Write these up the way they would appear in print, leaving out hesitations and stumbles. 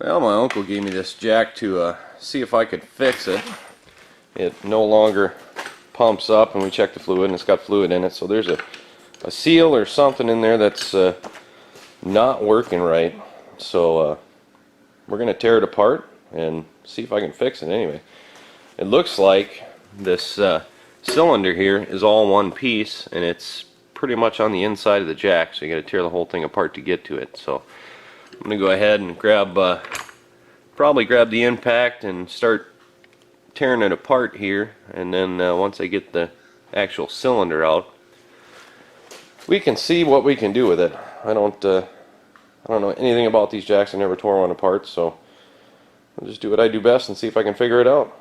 Well, my uncle gave me this jack to see if I could fix it. It no longer pumps up, and we checked the fluid, and it's got fluid in it, so there's a seal or something in there that's not working right. So we're going to tear it apart and see if I can fix it anyway. It looks like this cylinder here is all one piece, and it's pretty much on the inside of the jack, so you got to tear the whole thing apart to get to it. So I'm going to go ahead and probably grab the impact and start tearing it apart here, and then once I get the actual cylinder out, we can see what we can do with it. I don't know anything about these jacks. I never tore one apart, so I'll just do what I do best and see if I can figure it out.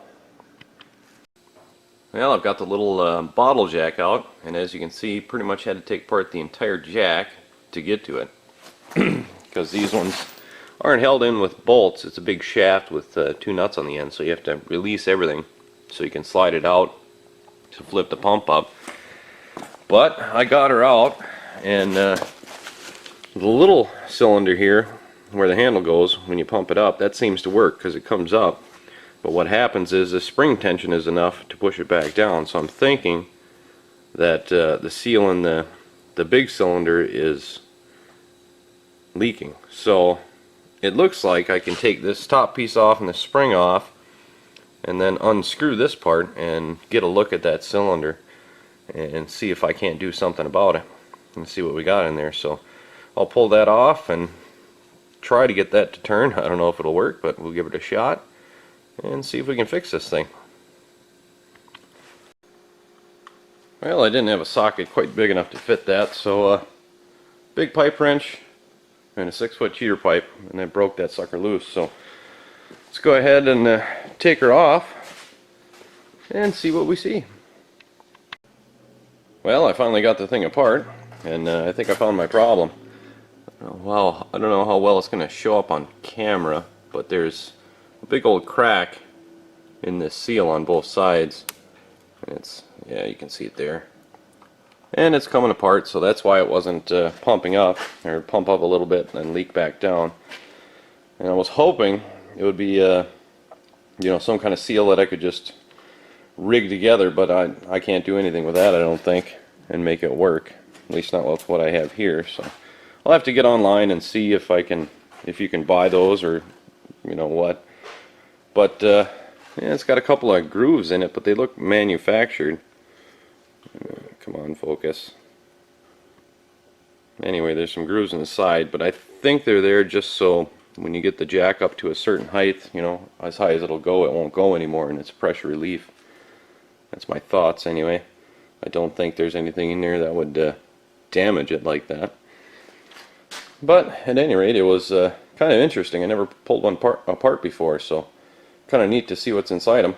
Well, I've got the little bottle jack out, and as you can see, pretty much had to take apart the entire jack to get to it, because these ones aren't held in with bolts. It's a big shaft with two nuts on the end, so you have to release everything so you can slide it out to flip the pump up. But I got her out, and the little cylinder here where the handle goes when you pump it up, that seems to work because it comes up. But what happens is the spring tension is enough to push it back down. So I'm thinking that the seal in the big cylinder is leaking. So it looks like I can take this top piece off and the spring off, and then unscrew this part and get a look at that cylinder and see if I can't do something about it and see what we got in there. So I'll pull that off and try to get that to turn. I don't know if it'll work, but we'll give it a shot and see if we can fix this thing. Well, I didn't have a socket quite big enough to fit that, so big pipe wrench and a 6-foot cheater pipe, and I broke that sucker loose. So let's go ahead and take her off and see what we see. Well, I finally got the thing apart, and I think I found my problem. Well, I don't know how well it's going to show up on camera, but there's a big old crack in this seal on both sides. It's, yeah, you can see it there, and it's coming apart, so that's why it wasn't pumping up, or pump up a little bit and then leak back down. And I was hoping it would be you know, some kind of seal that I could just rig together, but I can't do anything with that, I don't think, and make it work, at least not with what I have here. So I'll have to get online and see if you can buy those, or you know what. But yeah, it's got a couple of grooves in it, but they look manufactured. Come on, focus. Anyway, there's some grooves in the side, but I think they're there just so when you get the jack up to a certain height, you know, as high as it'll go, it won't go anymore, and it's pressure relief. That's my thoughts anyway. I don't think there's anything in there that would damage it like that. But at any rate, it was kind of interesting. I never pulled one apart before, so kind of neat to see what's inside them.